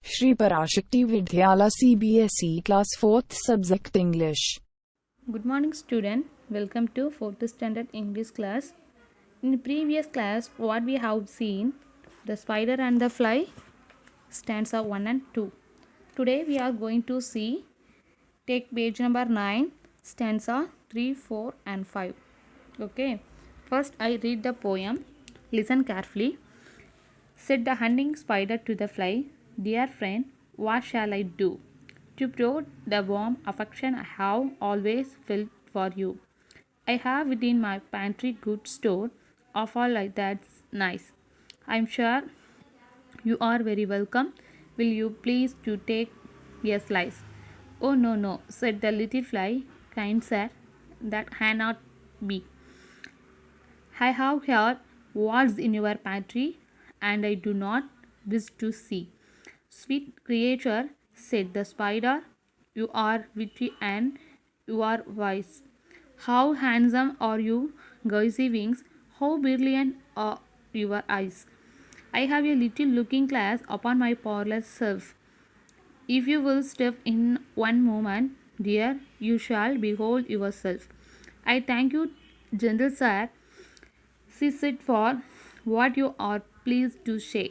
Shri Parashakti Vidyala CBSE Class 4th Subject English. Good morning student, welcome to 4th standard English class. In the previous class what we have seen, the spider and the fly, stanza 1 and 2. Today we are going to see, take page number 9, stanza 3, 4 and 5. Okay, first I read the poem, listen carefully. Said the hunting spider to the fly, "Dear friend, what shall I do to prove the warm affection I have always felt for you? I have within my pantry good store of all that's nice. I'm sure you are very welcome. Will you please to take a slice?" "Oh no, no," said the little fly, "kind sir, that cannot be. I have heard what's in your pantry, and I do not wish to see." "Sweet creature," said the spider, "you are witty and you are wise. How handsome are your gauzy wings, how brilliant are your eyes. I have a little looking glass upon my parlor shelf. If you will step in one moment, dear, you shall behold yourself. I thank you, gentle sir," she said, "for what you are pleased to say.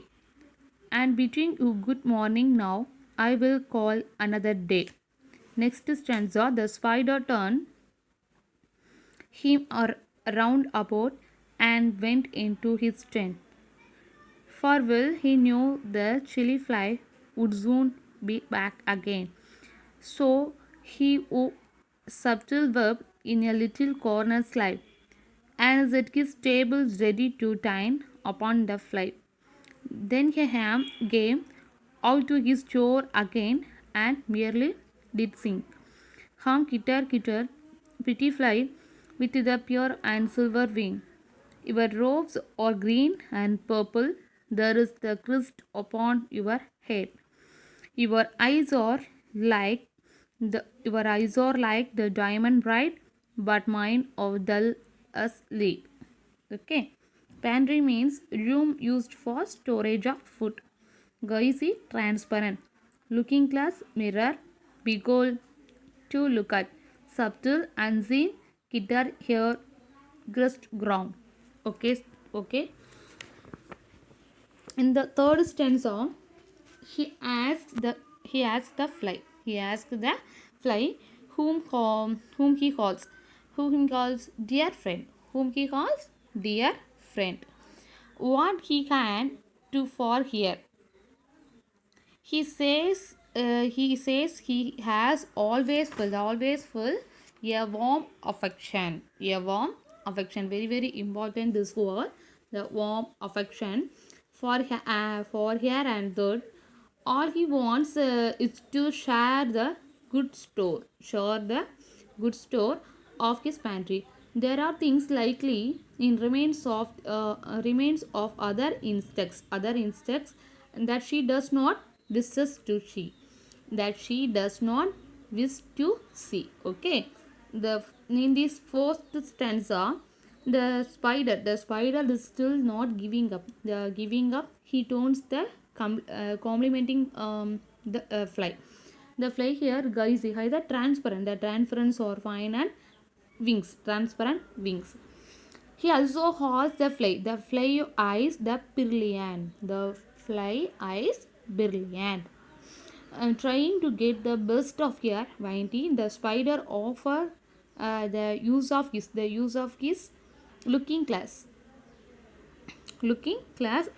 And bidding you good morning now, I will call another day." Next stanza, the spider turned him around about and went into his tent. For well he knew the chilly fly would soon be back again. So he wove subtle web in a little corner slide, and set his table ready to dine upon the fly. Then he came out to his chore again and merely did sing. "Hum kitter kitter, pretty fly with the pure and silver wing. Your robes are green and purple, there is the crest upon your head. Your eyes are like the diamond bright, but mine are dull as lead." Okay. Pantry means room used for storage of food. Gauzy, transparent. Looking glass, mirror. Behold, to look at. Subtle, unseen. Kitter, here, grist ground. Okay, okay. In the third stanza, he asked the fly. He asked the fly whom he calls dear friend. Whom he calls dear friend. What he can do for here. He says he has always felt a warm affection. A warm affection. Very, very important this word. The warm affection for here and that. All he wants is to share the good store of his pantry. There are things likely in remains of other insects that she does not wish to see. Okay, the in this fourth stanza, the spider is still not giving up. He tones the complimenting the fly. The fly here, guys, is either transparent. The transference or fine and transparent wings. He also has the fly. The fly eyes the brilliant. The fly eyes brilliant. Trying to get the best of her vanity, the spider offer the use of his looking glass,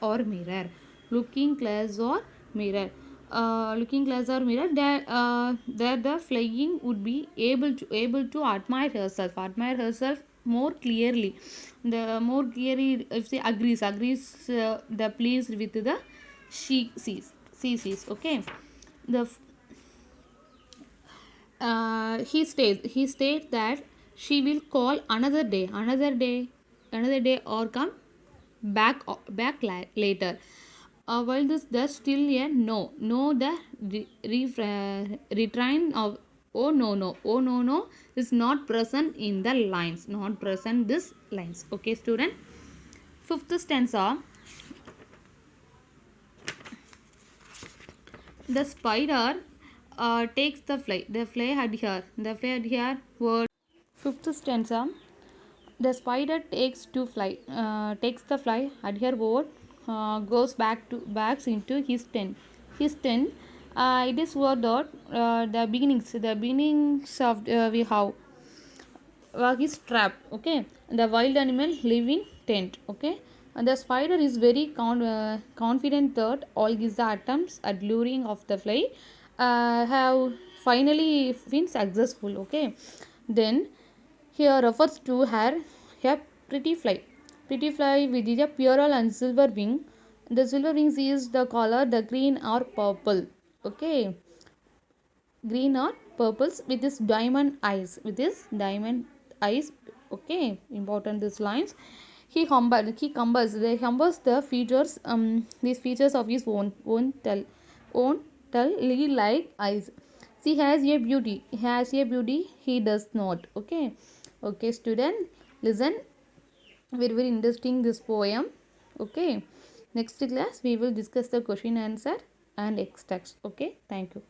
or mirror. Looking glass or mirror, that the flying would be able to admire herself more clearly. The more clearly, if she agrees the pleased with the she sees. Okay, the he states that she will call another day or come back later. While this does still a no the retrain of oh no is not present in the lines, not present this lines. Okay student, fifth stanza. The spider takes the fly. The fly adhere. The fly adhere word. Fifth stanza. The spider takes the fly, adhere word, goes backs into his tent. His tent. It is word dot the beginnings. The beginnings of we have his trap. Okay, the wild animal living tent. Okay, and the spider is very confident that all his attempts at luring of the fly have finally been successful. Okay, then here refers to her a pretty fly. Pretty fly with a pearl and silver wing. The silver wings is the color the green or purple. Okay, green or purples with his diamond eyes. With his diamond eyes. Okay, important these lines. He humbles the features. These features of his own tell lily like eyes. She has a beauty. He has a beauty. He does not. Okay. Okay, student, listen. Very interesting this poem. Okay. Next class we will discuss the question answer and extracts. Okay. Thank you.